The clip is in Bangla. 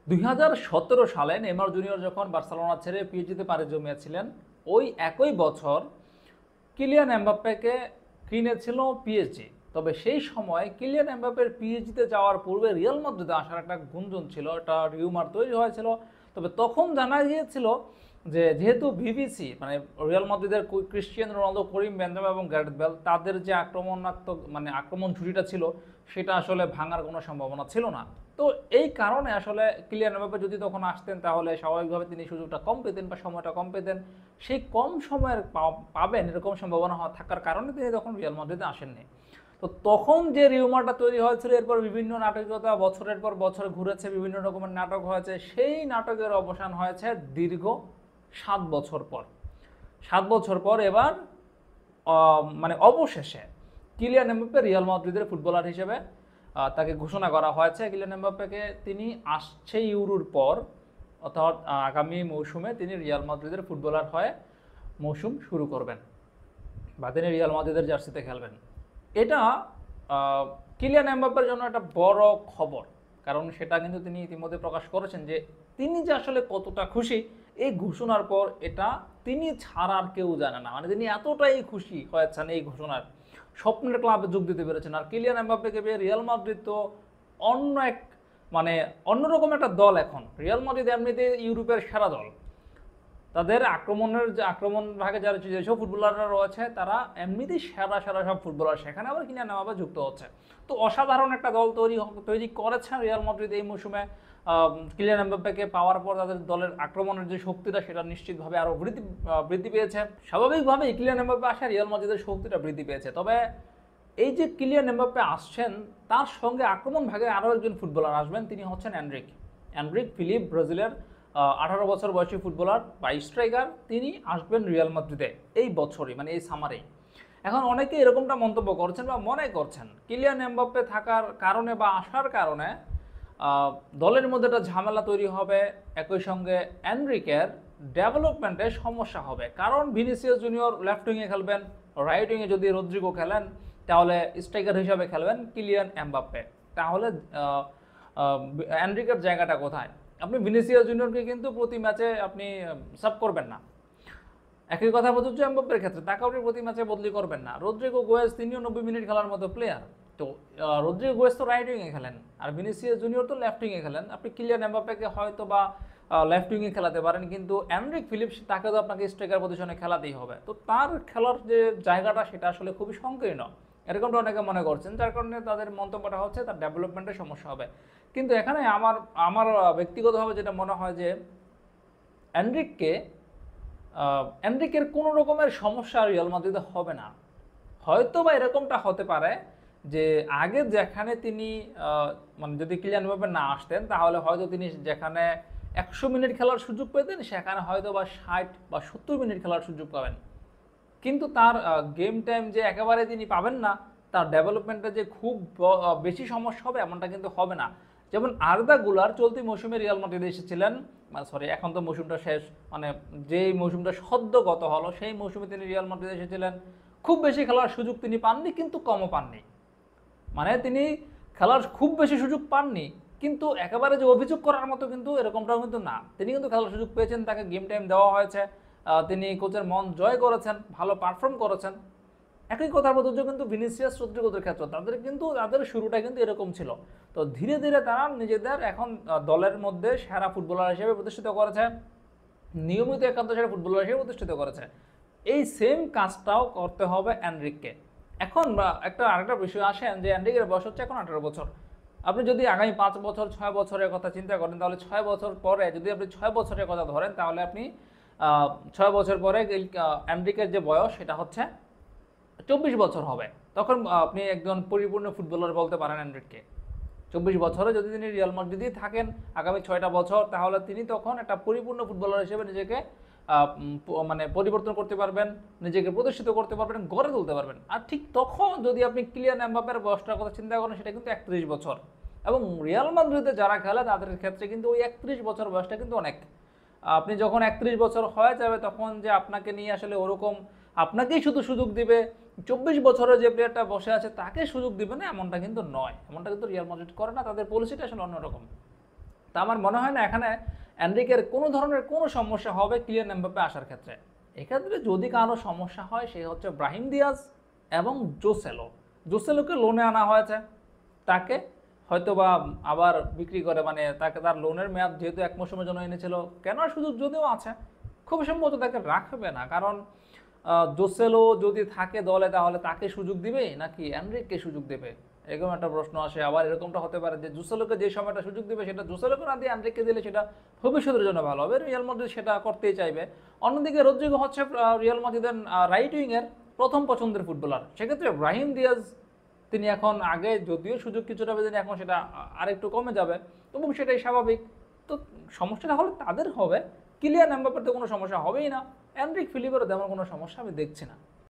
2017 সালে নেইমার জুনিয়র যখন বার্সেলোনা ছেড়ে পিএসজিতে পাড়ি জমিয়েছিলেন, ওই একই বছর কিলিয়ান এমবাপ্পেকে কিনেছিল পিএসজি। তবে সেই সময় কিলিয়ান এমবাপ্পের পিএসজিতে যাওয়ার পূর্বে রিয়াল মাদ্রিদে আসার একটা গুঞ্জন ছিল, একটা রিউমার তৈরি হয়েছিল। তবে তখন জানা গিয়েছিল যে যেহেতু ভিভিসি মানে রিয়াল মাদ্রিদের ক্রিস্টিয়ানো রোনালদো, করিম বেনজেমা এবং গ্যারেথ বেল, তাদের যে আক্রমণাত্মক মানে আক্রমণ ঝুড়িটা ছিল সেটা আসলে ভাঙার কোনো সম্ভাবনা ছিল না। তো এই কারণে আসলে কিলিয়ান এমবাপ্পে যদি তখন আসতেন তাহলে স্বাভাবিকভাবে তিনি সুযোগটা কম পেতেন বা সময়টা কম পেতেন। সেই কম সময়ের পাবেন এরকম সম্ভাবনা থাকার কারণে তিনি তখন রিয়াল মাদ্রিদে আসেননি। তো তখন যে রিউমারটা তৈরি হয়েছিল, এরপর বিভিন্ন নাটকীয়তা বছরের পর বছর ঘুরেছে, বিভিন্ন রকমের নাটক হয়েছে, সেই নাটকের অবসান হয়েছে দীর্ঘ 7 বছর পর। 7 বছর পর এবার মানে অবশেষে কিলিয়ান এমবাপ্পে রিয়াল মাদ্রিদের ফুটবলার হিসেবে তাকে ঘোষণা করা হয়েছে। কিলিয়ান এমবাপ্পেকে তিনি আসছে ইউরোর পর, অর্থাৎ আগামী মৌসুমে তিনি রিয়াল মাদ্রিদের ফুটবলার হয়ে মৌসুম শুরু করবেন বা তিনি রিয়াল মাদ্রিদের জার্সিতে খেলবেন। এটা কিলিয়ান এমবাপ্পের জন্য একটা বড় খবর, কারণ সেটা কিন্তু তিনি ইতিমধ্যে প্রকাশ করেছেন যে তিনি যে আসলে কতটা খুশি এই ঘোষণার পর, এটা তিনি ছাড়া আর কেউ জানে না। মানে তিনি এতটাই খুশি হয়েছেন এই ঘোষণার, স্বপ্নের ক্লাবে যোগ দিতে পেরেছেন। আর কিলিয়ান এমবাপ্পেকে পেয়ে রিয়াল মাদ্রিদ তো অন্য এক মানে অন্যরকম একটা দল। এখন রিয়াল মাদ্রিদ এমনিতে ইউরোপের সেরা দল, তাদের আক্রমণের যে আক্রমণ ভাগে যারা যেসব ফুটবলাররা রয়েছে তারা এমনিতেই সেরা সেরা সব ফুটবলার, সেখানে আবার কিলিয়ান এমবাপ্পে যুক্ত হচ্ছে। তো অসাধারণ একটা দল তৈরি করেছেন রিয়াল মাদ্রিদ এই মৌসুমে। কিলিয়ান এমবাপ্পেকে পাওয়ার পর তাদের দলের আক্রমণের যে শক্তিটা সেটা নিশ্চিতভাবে আরও বৃদ্ধি পেয়েছে। স্বাভাবিকভাবেই কিলিয়ান এমবাপ্পে আসা রিয়াল মাদ্রিদের শক্তিটা বৃদ্ধি পেয়েছে। তবে এই যে কিলিয়ান এমবাপ্পে আসছেন, তার সঙ্গে আক্রমণ ভাগে আরও একজন ফুটবলার আসবেন, তিনি হচ্ছেন অ্যান্ড্রিক ফিলিপ, ব্রাজিলের 18 বছর বয়সী ফুটবলার বা স্ট্রাইকার। তিনি আসবেন রিয়াল মাদ্রিদে এই বছরই, মানে এই সামারেই। এখন অনেকে এরকমটা মন্তব্য করছেন বা মনে করছেন কিলিয়ান এমবাপ্পে থাকার কারণে বা আসার কারণে দলের মধ্যে একটা ঝামেলা তৈরি হবে, একই সঙ্গে এনরিকের ডেভেলপমেন্টে সমস্যা হবে। কারণ ভিনিসিয়াস জুনিয়র লেফট উইংয়ে খেলবেন, রাইট উইংয়ে যদি রদ্রিগো খেলেন, তাহলে স্ট্রাইকার হিসাবে খেলবেন কিলিয়ান এমবাপ্পে। তাহলে এনরিকের জায়গাটা কোথায়? আপনি ভিনিসিয়াস জুনিয়রকে কিন্তু প্রতি ম্যাচে আপনি সাব করবেন না। একই কথা প্রযোজ্য এমবাপ্পের ক্ষেত্রে, তাকে আপনি প্রতি ম্যাচে বদলি করবেন না। রদ্রিগো গোয়েস তিনিও 90 মিনিট খেলার মতো প্লেয়ার। তো রদ্রিগো গোয়েস তো রাইট উইংয়ে খেলেন, আর ভিনিসিয়াস জুনিয়র তো লেফট উইংয়ে খেলেন। আপনি কিলিয়ান এমবাপ্পেকে হয়তো বা লেফট উইংয়ে খেলাতে পারেন, কিন্তু এনরিক ফিলিপস তাকে তো আপনাকে স্ট্রাইকার পজিশনে খেলাতেই হবে। তো তার খেলার যে জায়গাটা সেটা আসলে খুবই সংকীর্ণ, এরকমটা অনেকে মনে করছেন, যার কারণে তাদের মন্তব্যটা হচ্ছে তার ডেভেলপমেন্টের সমস্যা হবে। কিন্তু এখানে আমার ব্যক্তিগতভাবে যেটা মনে হয় যে এনরিকের কোনো রকমের সমস্যা রিয়াল মাদ্রিদে হবে না। হয়তো বা এরকমটা হতে পারে যে আগে যেখানে তিনি মানে যদি কিলিয়ান এমবাপ্পে না আসতেন, তাহলে হয়তো তিনি যেখানে 100 মিনিট খেলার সুযোগ পেতেন, সেখানে হয়তো বা 60 বা 70 মিনিট খেলার সুযোগ পাবেন। কিন্তু তার গেম টাইম যে একেবারে তিনি পাবেন না, তার ডেভেলপমেন্টে যে খুব বেশি সমস্যা হবে এমনটা কিন্তু হবে না। যেমন আর্দা গুলার চলতি মৌসুমে রিয়াল মাদ্রিদে এসেছিলেন, সরি এখন তো মৌসুমটা শেষ, মানে যেই মৌসুমটা সদ্য গত হলো সেই মৌসুমে তিনি রিয়াল মাদ্রিদে এসেছিলেন। খুব বেশি খেলার সুযোগ তিনি পাননি, কিন্তু কমও পাননি। মানে তিনি খেলার খুব বেশি সুযোগ পাননি, কিন্তু একেবারে যে অভিযোগ করার মতো কিন্তু এরকমটাও কিন্তু না। তিনি কিন্তু খেলার সুযোগ পেয়েছেন, তাকে গেম টাইম দেওয়া হয়েছে, তিনি কোচের মন জয় করেছেন, ভালো পারফর্ম করেছেন। একই কথার প্রযোজ্য কিন্তু ভিনিসিয়াস রদ্রিগোদের ক্ষেত্রে, তাদের শুরুটা কিন্তু এরকম ছিল। তো ধীরে ধীরে তারা নিজেদের এখন দলের মধ্যে সেরা ফুটবলার হিসেবে প্রতিষ্ঠিত করেছে, নিয়মিত একান্ত সেরা ফুটবলার হিসেবে প্রতিষ্ঠিত করেছে। এই সেম কাজটাও করতে হবে এনরিককে। এখন আরেকটা বিষয় আসেন যে এনরিকের বয়স হচ্ছে এখন 18 বছর। আপনি যদি আগামী 5 বছর 6 বছরের কথা চিন্তা করেন, তাহলে 6 বছর পরে যদি আপনি 6 বছরের কথা ধরেন, তাহলে আপনি 6 বছর পরে এনরিকের যে বয়স সেটা হচ্ছে 24 বছর হবে। তখন আপনি একজন পরিপূর্ণ ফুটবলার বলতে পারেন এনরিককে। 24 বছরে যদি তিনি রিয়াল মাদ্রিদে থাকেন আগামী 6টা বছর, তাহলে তিনি তখন একটা পরিপূর্ণ ফুটবলার হিসেবে নিজেকে মানে পরিবর্তন করতে পারবেন, নিজেকে প্রতিষ্ঠিত করতে পারবেন, গড়ে তুলতে পারবেন। আর ঠিক তখন যদি আপনি কিলিয়ান এমবাপ্পের বয়সটার কথা চিন্তা করেন, সেটা কিন্তু 31 বছর। এবং রিয়াল মাদ্রিদে যারা খেলে তাদের ক্ষেত্রে কিন্তু ওই 31 বছর বয়সটা কিন্তু অনেক। আপনি যখন 31 বছর হয়ে যাবে, তখন যে আপনাকে নিয়ে আসলে ওরকম আপনাকেই শুধু সুযোগ দিবে, 24 বছরের যে প্লেয়ারটা বসে আছে তাকে সুযোগ দিবে না, এমনটা কিন্তু নয়। এমনটা কিন্তু রিয়াল মাদ্রিদ করে না, তাদের পলিসিটা আসলে অন্যরকম। তা আমার মনে হয় না এখানে এনরিকের কোনো ধরনের কোনো সমস্যা হবে কিলিয়ান এমবাপ্পে আসার ক্ষেত্রে। এক্ষেত্রে যদি কারো সমস্যা হয় সে হচ্ছে ব্রাহিম দিয়াজ এবং জোসেলো। জোসেলোকে লোনে আনা হয়েছে, তাকে হয়তো বা আবার বিক্রি করে, মানে তাকে তার লোনের মেয়াদ যেহেতু 1 মৌসুমের জন্য এনেছিল, কেনার সুযোগ যদিও আছে, খুব সম্ভবত তাকে রাখবে না। কারণ জোসেলো যদি থাকে দলে তাহলে তাকে সুযোগ দিবে নাকি এনরিককে সুযোগ দেবে, এরকম একটা প্রশ্ন আসে। আবার এরকমটা হতে পারে যে জোসেলোকে যে সময়টা সুযোগ দিবে সেটা জোসেলোকে না দিয়ে এনরিককে দিলে সেটা ভবিষ্যতের জন্য ভালো হবে, রিয়াল মাদ্রিদ সেটা করতেই চাইবে। অন্যদিকে রদ্রিগো হচ্ছে রিয়াল মাদ্রিদের রাইট উইংয়ের প্রথম পছন্দের ফুটবলার, সেক্ষেত্রে ব্রাহিম দিয়াজ তিনি এখন আগে যদিও সুযোগ কিছুটা পেতেন, এখন সেটা আরেকটু কমে যাবে, তবু সেটাই স্বাভাবিক। তো সমস্যাটা হলে তাদের হবে, কিলিয়ান এমবাপ্পের তো কোনো সমস্যা হবেই না, এনরিক ফিলিপেরও তেমন কোনো সমস্যা আমি দেখছি না।